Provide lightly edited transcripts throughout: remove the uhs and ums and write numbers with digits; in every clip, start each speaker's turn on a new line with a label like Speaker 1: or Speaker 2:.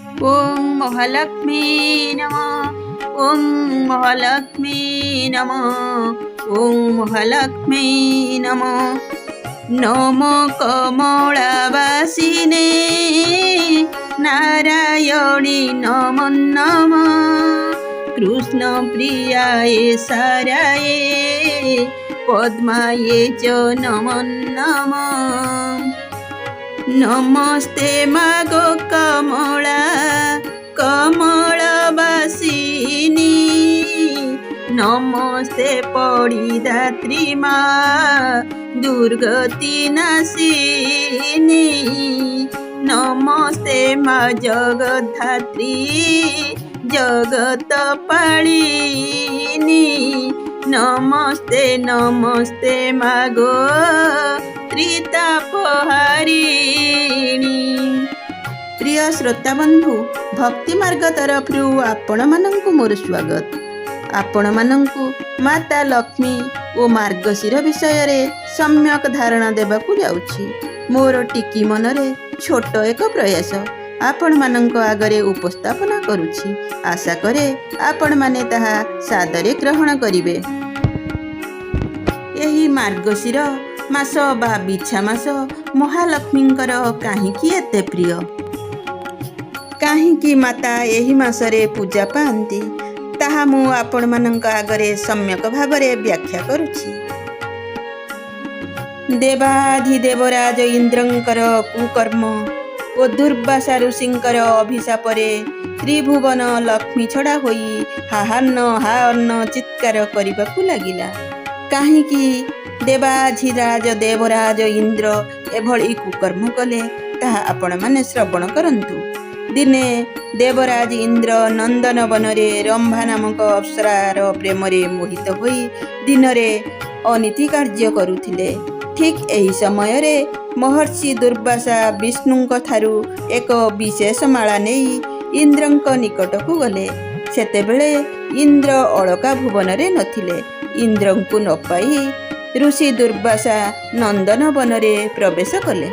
Speaker 1: ओं महालक्ष्मी नमः। ओं महालक्ष्मी नमः। ओं महालक्ष्मी नमः। नमो कमलावासिने नारायणी नमो नमः। कृष्ण प्रियाय साराय पद्माये च नमो नमः। नमस्ते मागो कमला कमलवासिनी। नमस्ते पड़िदात्री मा दुर्गति नाशिनी। नमस्ते मा जगद्धात्री जगत पालिनी। नमस्ते नमस्ते मागो त्रितापहारिणी। प्रिय श्रोता बंधु, भक्ति मार्ग तरफ आपण मानंकु मोर स्वागत। आपण मानंकु माता लक्ष्मी और मार्गशीर विषय रे सम्यक धारणा देबाकु जाउछि। मोर टिकी मनरे छोट एक प्रयास आपण मानंक आगरे उपस्थापना करुछि। आशा करे आपण माने ताहा सादरे ग्रहण करिवे। एही मार्गशीर मास बा बिछा मास महालक्ष्मींकर काहींकी एते प्रिय, काहींकी माता एही मासरे पूजा पाआंती ताहा मु आपण मानंक आगरे सम्यक भावरे व्याख्या करुछि। देवाधिदेवराज इंद्रंकर कुकर्म ओ दुर्वासा ऋषिंकर अभिशापरे त्रिभुवन लक्ष्मी छड़ा होई हाहान्न हाअन्न चित्कार करिबाकु लागिला। काहींकी देवाधिराज देवराज इंद्र एभली कुकर्म कले ताहा आपण माने श्रवण करंतु। दिने देवराज इंद्र नंदन वनरे रंभा नामक अप्सरार प्रेमरे मोहित होई दिनरे अनीति कार्य करुथिले। ठीक एही समय रे महर्षि दुर्वासा विष्णुंक थारु एक विशेष माला नेई इंद्रंक निकटकु गले। सेतेबेले इंद्र अलका भुवनरे नथिले। इंद्रंकु न पाई ऋषि दुर्वासा नंदन वनरे प्रवेश कले।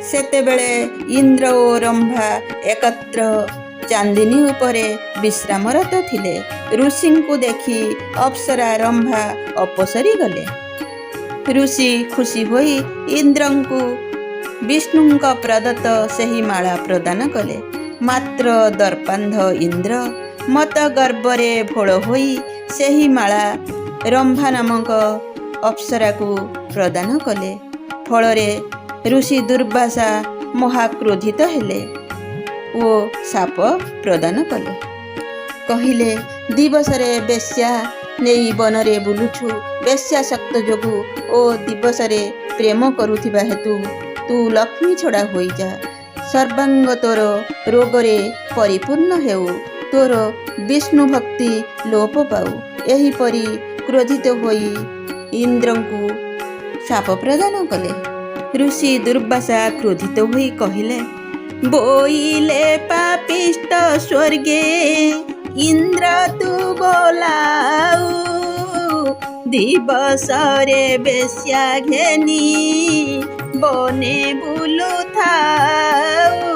Speaker 1: सेतेबेले इंद्र ओ रंभा एकत्र चांदिनी उपरे विश्रामरत थिले। ऋषिंकु देखि अप्सरा रंभा अपसरी गले। ऋषि खुशी होई इंद्रंकु विष्णुंक प्रदत्त सेही माला प्रदान कले। मात्र दर्पांध इंद्र मत गर्भरे भोळ होई सेही माला रंभा नामक अप्सरा को प्रदान कले। फलरे ऋषि दुर्वासा महाक्रोधित हेले ओ शाप प्रदान कले। कहिले दिवसरे बेश्या नेई बनरे बुलुछु। बेश्या शक्त जोगु ओ दिवसरे प्रेम करुथिबा हेतु तू लक्ष्मी छड़ा होई जा। सर्वांग तोर रोगरे परिपूर्ण हेउ। तोर विष्णु भक्ति लोप पाऊ। एही परी क्रोधित होई इंद्रंकु शाप प्रदान कले। ऋषि दुर्वासा क्रोधित होई कहिले बोइले पापिष्ट स्वर्गे इंद्र तू बोलाऊ। दिवसरे बेश्या घेनी बने बुलु थाऊ।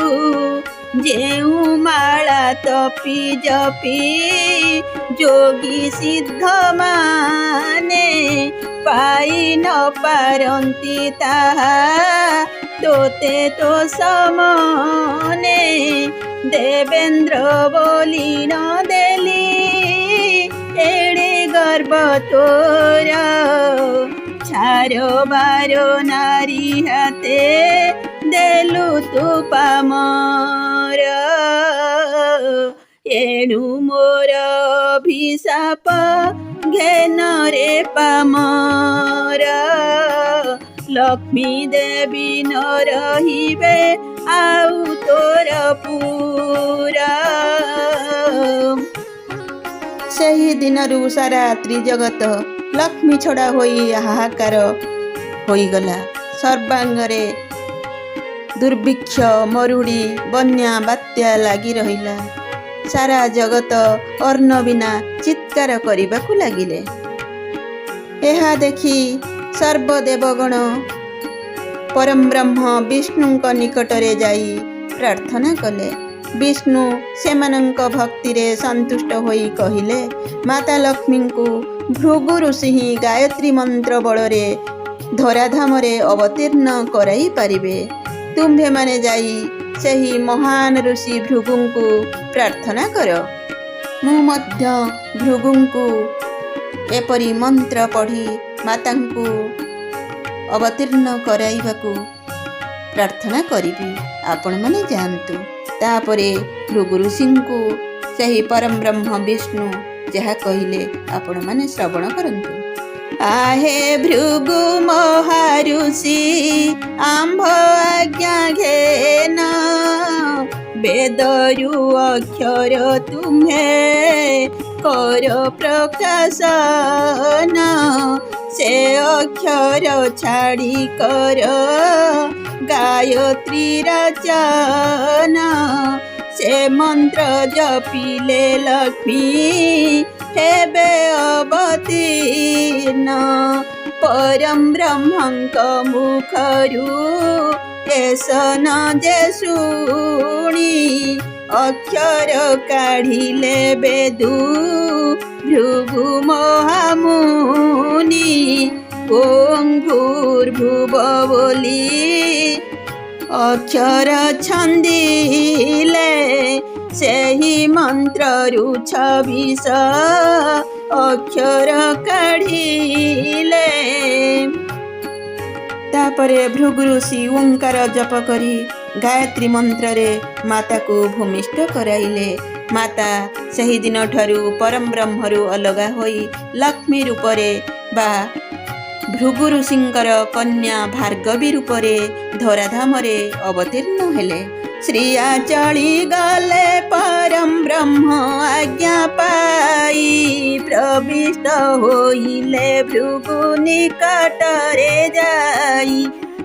Speaker 1: जेऊ माला तपी जपी जोगी सिद्ध माने पाई न पारंती ताहा तोते तो समने। देवेंद्र बोली न देली एड़े गर्भ तोर। छारो बारो नारी हाते देलु तू पामर। एणु मोर अभिशाप घेन रे पामर। लक्ष्मी देवी न रहिबे आउ तोर पूरा। सेही दिनरु सारा त्रिजगत लक्ष्मी छड़ा होई हाहाकार होईगला। सर्वांगरे दुर्भिक्ष मरुड़ी बन्या बात्या लागी रहिला। सारा जगत अर्ण बिना चित्कार करिबाकु लागिले। एहा देखि सर्वदेवगण परम ब्रह्म विष्णुंक निकटरे जाई प्रार्थना कले। ବିଷ୍ଣୁ ସେମାନଙ୍କ ଭକ୍ତିରେ ସନ୍ତୁଷ୍ଟ ହୋଇ କହିଲେ, ମାତା ଲକ୍ଷ୍ମୀଙ୍କୁ ଭୃଗୁ ଋଷି ହିଁ ଗାୟତ୍ରୀ ମନ୍ତ୍ର ବଳରେ ଧରାଧାମରେ ଅବତୀର୍ଣ୍ଣ କରାଇ ପାରିବେ। ତୁମ୍ଭେମାନେ ଯାଇ ସେହି ମହାନ ଋଷି ଭୃଗୁଙ୍କୁ ପ୍ରାର୍ଥନା କର। ମୁଁ ମଧ୍ୟ ଭୃଗୁଙ୍କୁ ଏପରି ମନ୍ତ୍ର ପଢ଼ି ମାତାଙ୍କୁ ଅବତୀର୍ଣ୍ଣ କରାଇବାକୁ ପ୍ରାର୍ଥନା କରିବି। ଆପଣମାନେ ଯାଆନ୍ତୁ। ତାପରେ ଭୃଗୁ ଋଷିଙ୍କୁ ସେହି ପରମ ବ୍ରହ୍ମ ବିଷ୍ଣୁ ଯାହା କହିଲେ ଆପଣମାନେ ଶ୍ରବଣ କରନ୍ତୁ। आहे भृगु महाऋषि आम्भ आज्ञा घेन, वेदरु अक्षर तुम्हे कर प्रकाशन, से अक्षर छाड़ी कर गायत्री रचना, से मंत्र जपिले लक्ष्मी हेबे अवतीर्ण, परम ब्रह्मंक मुखरु एसन जे शुणी, अक्षर काढ़िले बेदु भृगु महामुनि, ओं भूर्भुव बोली अक्षर छंदिले, ସେହି ମନ୍ତ୍ରରୁ 26 ଅକ୍ଷର କାଢ଼ିଲେ। ତାପରେ ଭୃଗୁ ଋଷି ଓଙ୍କାର ଜପ କରି ଗାୟତ୍ରୀ ମନ୍ତ୍ରରେ ମାତାକୁ ଭୂମିଷ୍ଠ କରାଇଲେ। ମାତା ସେହି ଦିନଠାରୁ ପରମ ବ୍ରହ୍ମରୁ ଅଲଗା ହୋଇ ଲକ୍ଷ୍ମୀ ରୂପରେ ବା ଭୃଗୁ ଋଷିଙ୍କର କନ୍ୟା ଭାର୍ଗବୀ ରୂପରେ ଧରାଧାମରେ ଅବତୀର୍ଣ୍ଣ ହେଲେ। ଶ୍ରିୟା ଚଳି ଗଲେ ପରମ ବ୍ରହ୍ମ ଆଜ୍ଞା ପାଇ, ପ୍ରବିଷ୍ଟ ହୋଇଲେ ଭୃଗୁ ନିକଟରେ ଯାଇ,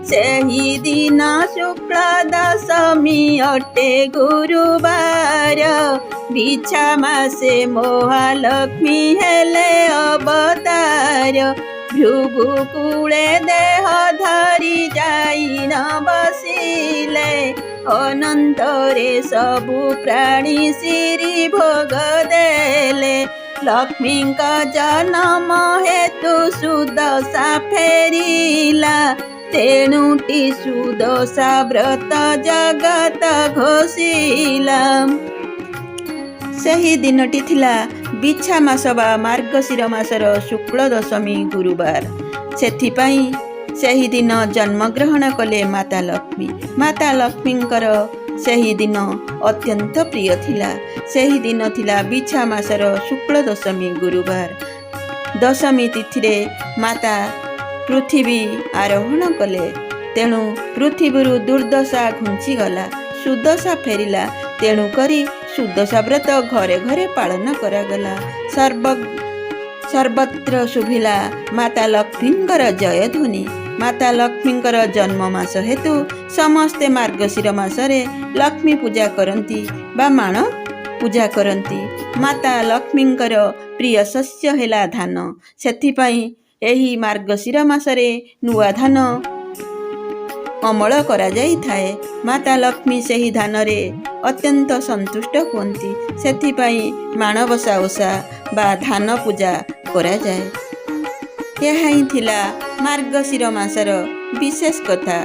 Speaker 1: ସେହି ଦିନ ଶୁକ୍ଳ ଦଶମୀ ଅଟେ ଗୁରୁବାର, ବିଛା ମାସେ ମହାଲକ୍ଷ୍ମୀ ହେଲେ ଅବତାର, ଭୃଗୁ କୂଳେ ଦେହ ଧରି ଯାଇ ନ ବସିଲେ, ଅନନ୍ତରେ ସବୁ ପ୍ରାଣୀ ସିରି ଭୋଗ ଦେଲେ, ଲକ୍ଷ୍ମୀଙ୍କ ଜନମ ହେତୁ ସୁଦଶା ଫେରିଲା, ତେଣୁଟି ସୁଦଶା ବ୍ରତ ଜଗତ ଘୋଷିଲା। ସେହି ଦିନଟି ଥିଲା ବିଛା ମାସ ବା ମାର୍ଗଶିର ମାସର ଶୁକ୍ଳ ଦଶମୀ ଗୁରୁବାର। ସେଥିପାଇଁ ସେହି ଦିନ ଜନ୍ମଗ୍ରହଣ କଲେ ମାତା ଲକ୍ଷ୍ମୀ। ମାତା ଲକ୍ଷ୍ମୀଙ୍କର ସେହି ଦିନ ଅତ୍ୟନ୍ତ ପ୍ରିୟ ଥିଲା। ସେହି ଦିନ ଥିଲା ବିଛା ମାସର ଶୁକ୍ଳ ଦଶମୀ ଗୁରୁବାର। ଦଶମୀ ତିଥିରେ ମାତା ପୃଥିବୀ ଆରୋହଣ କଲେ। ତେଣୁ ପୃଥିବୀରୁ ଦୁର୍ଦଶା ଘୁଞ୍ଚିଗଲା, ସୁଦଶା ଫେରିଲା। ତେଣୁକରି ସୁଦଶା ବ୍ରତ ଘରେ ଘରେ ପାଳନ କରାଗଲା। ସର୍ବତ୍ର ଶୁଭିଲା ମାତା ଲକ୍ଷ୍ମୀଙ୍କର ଜୟଧ୍ୱନି। ମାତା ଲକ୍ଷ୍ମୀଙ୍କର ଜନ୍ମ ମାସ ହେତୁ ସମସ୍ତେ ମାର୍ଗଶିର ମାସରେ ଲକ୍ଷ୍ମୀ ପୂଜା କରନ୍ତି ବା ମାଣ ପୂଜା କରନ୍ତି। ମାତା ଲକ୍ଷ୍ମୀଙ୍କର ପ୍ରିୟ ଶସ୍ୟ ହେଲା ଧାନ। ସେଥିପାଇଁ ଏହି ମାର୍ଗଶିର ମାସରେ ନୂଆ ଧାନ ଅମଳ କରାଯାଇଥାଏ। ମାତା ଲକ୍ଷ୍ମୀ ସେହି ଧାନରେ ଅତ୍ୟନ୍ତ ସନ୍ତୁଷ୍ଟ ହୁଅନ୍ତି। ସେଥିପାଇଁ ମାଣବସା ଓଷା ବା ଧାନ ପୂଜା କରାଯାଏ। ଏହା ହିଁ ଥିଲା ମାର୍ଗଶିର ମାସର ବିଶେଷ କଥା।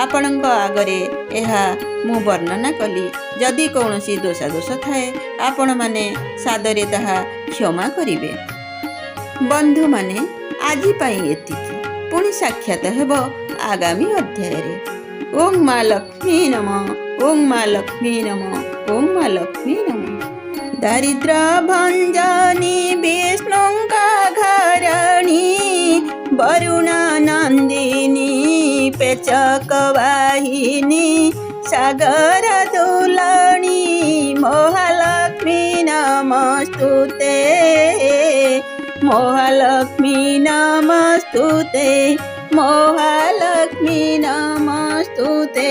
Speaker 1: ଆପଣଙ୍କ ଆଗରେ ଏହା ମୁଁ ବର୍ଣ୍ଣନା କଲି। ଯଦି କୌଣସି ଦୋଷ ଥାଏ ଆପଣମାନେ ସାଦରେ ତାହା କ୍ଷମା କରିବେ। ବନ୍ଧୁମାନେ, ଆଜି ପାଇଁ ଏତିକି। ପୁଣି ସାକ୍ଷାତ ହେବ ଆଗାମୀ ଅଧ୍ୟାୟରେ। ଓಂ ମା ଲକ୍ଷ୍ମୀ ନମଃ। ଓಂ ମା ଲକ୍ଷ୍ମୀ ନମଃ। ଓಂ ମା ଲକ୍ଷ୍ମୀ ନମଃ। ଦାରିଦ୍ର ଭଞ୍ଜନୀ ବିଷ୍ଣୁଙ୍କ ଘରଣୀ, ବରୁଣ ନନ୍ଦିନୀ ପେଚକ ବାହିନୀ, ସାଗର ଦୁଲଣୀ ମହାଲକ୍ଷ୍ମୀ ନମସ୍ତୁତେ। ମହାଲକ୍ଷ୍ମୀ ନମସ୍ତୁତେ। ମହାଲକ୍ଷ୍ମୀ ନମସ୍ତୁତେ।